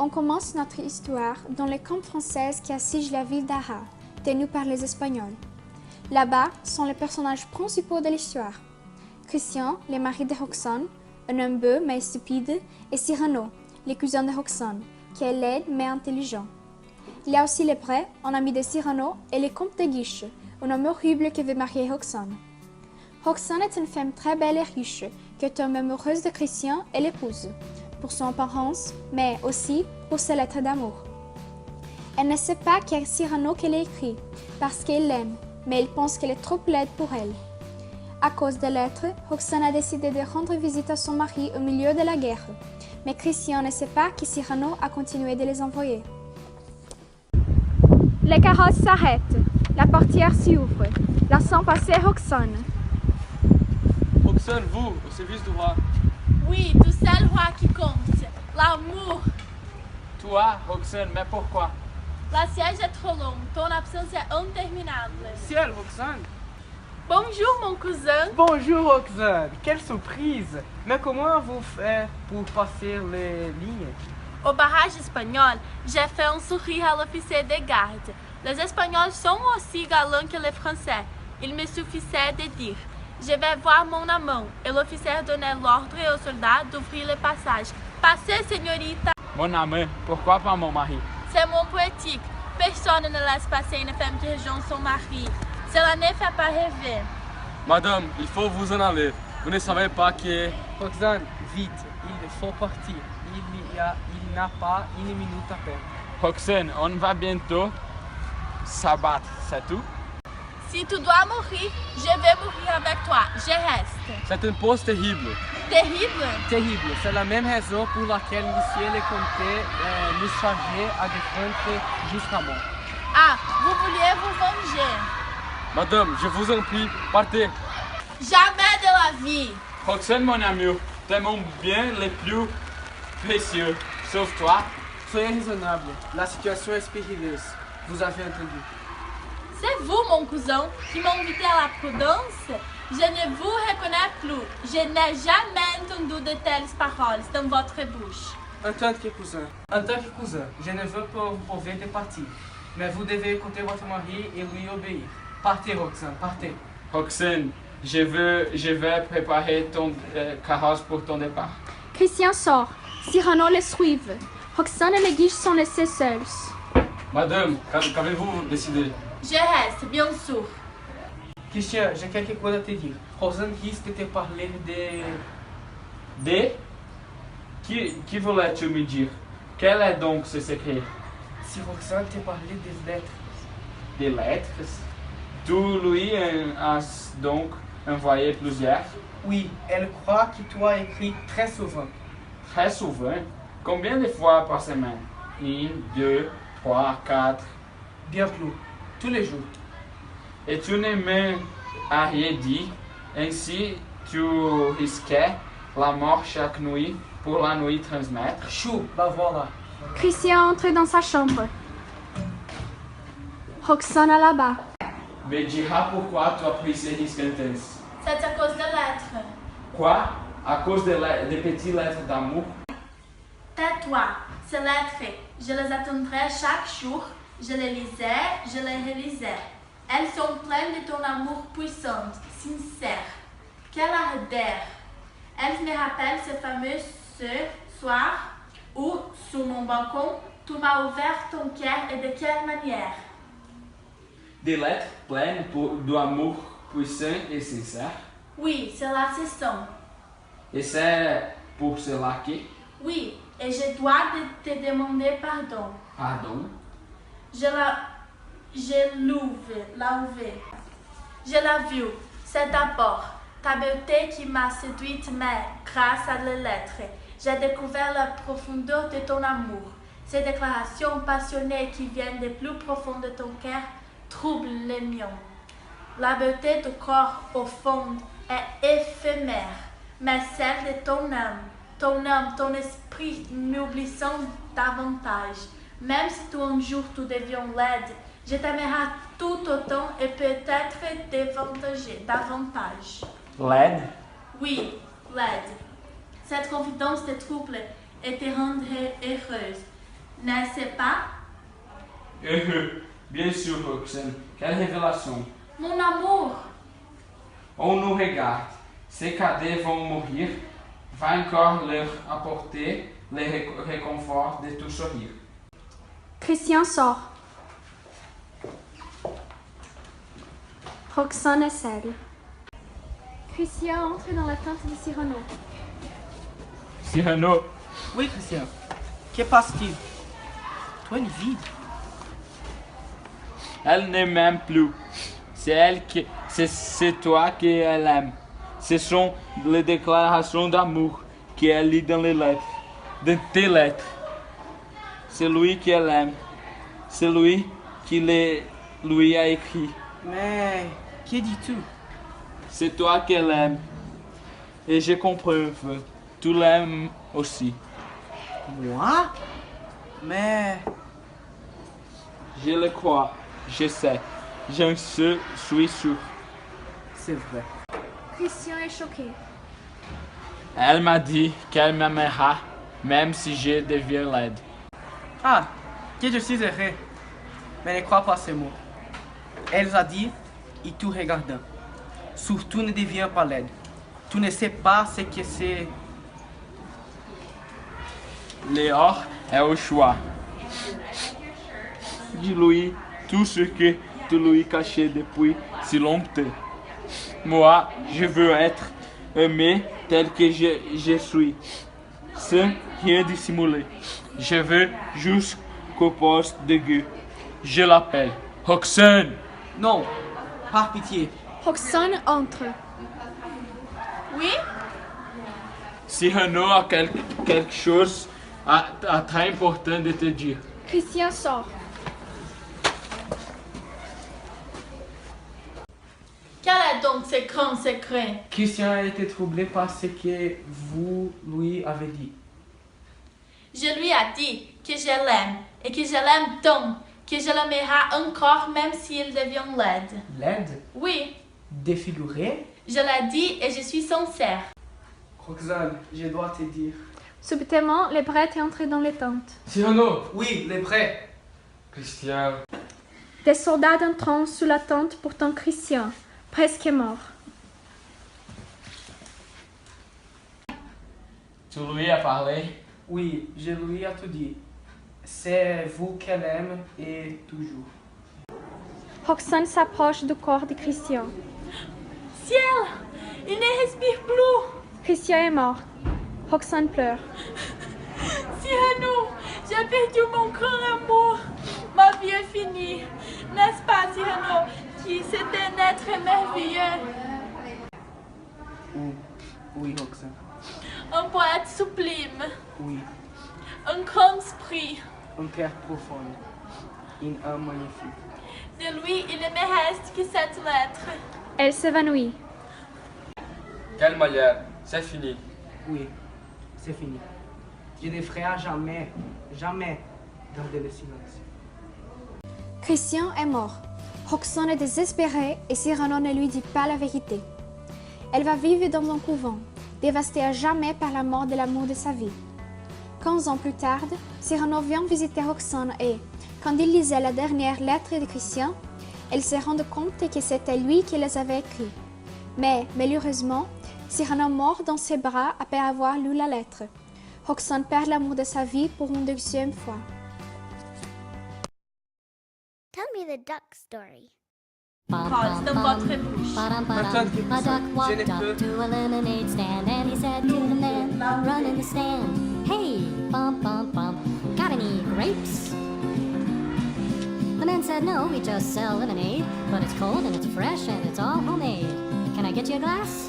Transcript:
On commence notre histoire dans les camps français qui assiègent la ville d'Arras, tenue par les Espagnols. Là-bas sont les personnages principaux de l'histoire. Christian, le mari de Roxane, un homme beau mais stupide, et Cyrano, le cousin de Roxane, qui est laid mais intelligent. Il y a aussi le prêtre, un ami de Cyrano, et le comte de Guiche, un homme horrible qui veut marier Roxane. Roxane est une femme très belle et riche, qui tombe amoureuse de Christian et l'épouse, pour son apparence, mais aussi pour ses lettres d'amour. Elle ne sait pas qu'il y a Cyrano qui l'a écrit, parce qu'il l'aime, mais il pense qu'elle est trop laide pour elle. À cause des lettres, Roxane a décidé de rendre visite à son mari au milieu de la guerre, mais Christian ne sait pas que Cyrano a continué de les envoyer. Les carrosses s'arrêtent, la portière s'ouvre, laissant passer Roxane. Roxane, vous, au service du roi. Oui, tout c'est le roi qui compte, l'amour. Toi, Roxane, mais pourquoi? La siège est trop longue, ton absence est interminable. Ciel, Roxane. Bonjour mon cousin. Bonjour, Roxane. Quelle surprise. Mais comment vous faites pour passer les lignes? Au barrage espagnol, j'ai fait un sourire à l'officier de garde. Les Espagnols sont aussi galants que les Français. Il me suffisait de dire « Je vais voir mon amant » et l'officier donnait l'ordre aux soldats d'ouvrir le passage. « Passez, señorita !» Mon amant, pourquoi pas mon mari? C'est mon poétique. Personne ne laisse passer une femme qui rejoint son mari. Cela ne fait pas rêver. Madame, il faut vous en aller. Vous ne savez pas que... Roxane, vite, il faut partir. Il n'a pas une minute à peine. Roxane, on va bientôt s'abattre, c'est tout? Si tu dois mourir, je vais mourir avec toi. Je reste. C'est une pause terrible. Terrible? Terrible. C'est la même raison pour laquelle monsieur le comte nous chargeait à défendre jusqu'à mort. Ah, vous vouliez vous venger? Madame, je vous en prie, partez. Jamais de la vie. Roxane, mon amour, t'aimons bien les plus précieux, sauf toi. Soyez raisonnable. La situation est périlleuse. Vous avez entendu. C'est vous, mon cousin, qui m'invitez à la prudence? Je ne vous reconnais plus. Je n'ai jamais entendu de telles paroles dans votre bouche. En tant que cousin, je ne veux pas vous prouver de partir. Mais vous devez écouter votre mari et lui obéir. Partez, Roxane, partez. Roxane, je vais préparer ton carrosse pour ton départ. Christian sort, Cyrano le suit. Roxane et les Guiches sont laissés seuls. Madame, qu'avez-vous décidé? Je reste, bien sûr. Christian, j'ai quelque chose à te dire. Roxane risque de te parler de... Des? Qui voulais-tu me dire? Quel est donc ce secret? Si Roxane te parlait des lettres. Des lettres? Tu lui as donc envoyé plusieurs? Oui, elle croit que tu as écrit très souvent. Très souvent? Combien de fois par semaine? 1, 2, 3, 4. Bien plus. Tous les jours. Et tu ne m'as rien dit, ainsi tu risquais la mort chaque nuit pour la nuit transmettre. Chou, bah voilà. Christian entre dans sa chambre. Roxane est là-bas. Me diras pourquoi tu as pris ces risques intenses. C'est à cause des lettres. Quoi? À cause des petites lettres d'amour? Tais-toi. Ces lettres, je les attendrai chaque jour. Je les lisais, je les relisais. Elles sont pleines de ton amour puissant, sincère. Quelle ardeur! Elles me rappellent ce fameux soir où, sous mon balcon, tu m'as ouvert ton cœur et de quelle manière? Des lettres pleines d'amour puissant et sincère? Oui, c'est la saison. Et c'est pour cela que... Oui, et je dois te demander pardon. Pardon? Je l'ai vu, c'est d'abord ta beauté qui m'a séduite, mais grâce à les lettres, j'ai découvert la profondeur de ton amour. Ces déclarations passionnées qui viennent des plus profonds de ton cœur troublent les miens. La beauté du corps au fond est éphémère, mais celle de ton âme, ton esprit m'oublissant davantage. Même si un jour tu deviens laide, je t'aimerai tout autant et peut-être davantage. Laide? Oui, laide. Cette confidence te trouble et te rendrait heureuse. n'est-ce pas? Bien sûr, Roxane. Quelle révélation. Mon amour, On nous regarde. Ces cadets vont mourir. Va encore leur apporter le réconfort de tout sourire. Christian sort. Roxane est seule. Christian entre dans la tente de Cyrano. Cyrano, Oui, Christian. Que passe-t-il? Toi, elle est vide. elle ne m'aime plus. C'est toi qu'elle aime. Ce sont les déclarations d'amour qu'elle lit dans les lettres, dans tes lettres. C'est lui qu'elle aime. C'est lui qui lui a écrit. Mais, que dis-tu? C'est toi qu'elle aime. Et je comprends un peu. Tu l'aimes aussi. Moi? Mais, Je le crois. Je sais. J'en suis sûr. c'est vrai. Christian est choqué. Elle m'a dit qu'elle m'aimera, même si je deviens laide. Ah, que je suis heureux. Mais ne crois pas ces mots. Elle a dit, et tout regardant. Surtout ne deviens pas laide. Tu ne sais pas ce que c'est. Léor est au choix. Dis-lui tout ce que tu lui cachais depuis si longtemps. Moi, je veux être aimé tel que je suis, sans rien dissimuler. Je veux jusqu'au poste de Dieu. Je l'appelle Roxane. Non, par pitié. Roxane entre. oui? Cyrano a quelque chose à très important de te dire. Christian sort. Quel est donc ce grand secret? Christian a été troublé par ce que vous lui avez dit. Je lui ai dit que je l'aime et que je l'aime tant que je l'aimerai encore même s'il devient laide. Laide? Oui, Défiguré? je l'ai dit et je suis sincère. Roxane, je dois te dire. Subitement, les prêtres est entré dans les tentes. Cyrano. Oui, les prêts. Christian. Des soldats entrant sous la tente pourtant Christian, presque mort. Tu lui as parlé? Oui, je lui ai tout dit. C'est vous qu'elle aime et toujours. Roxane s'approche du corps de Christian. Ciel, il ne respire plus. Christian est mort. Roxane pleure. Cyrano, j'ai perdu mon grand amour. Ma vie est finie. N'est-ce pas, Cyrano, qui c'est un être merveilleux? Oui, Roxane. Un poète sublime. Oui, Un grand esprit. un cœur profond. Une âme magnifique. De lui, il ne me reste que cette lettre. Elle s'évanouit. Quelle manière? C'est fini. Oui, c'est fini. Je ne ferai jamais, jamais garder le silence. Christian est mort. Roxane est désespérée et Cyrano ne lui dit pas la vérité. Elle va vivre dans un couvent, dévastée à jamais par la mort de l'amour de sa vie. 15 ans plus tard, Cyrano vient visiter Roxane et, quand il lisait la dernière lettre de Christian, elle se rend compte que c'était lui qui les avait écrits. Mais, malheureusement, Cyrano meurt dans ses bras après avoir lu la lettre. Roxane perd l'amour de sa vie pour une deuxième fois. Tell me the duck story. Cause de votre bouche. Maintenant que A duck je walked ne up peux. to a lemonade stand and he said to the man running the stand, "Hey, bump, bump, bump, got any grapes?" The man said, "No, we just sell lemonade, but it's cold and it's fresh and it's all homemade. Can I get you a glass?"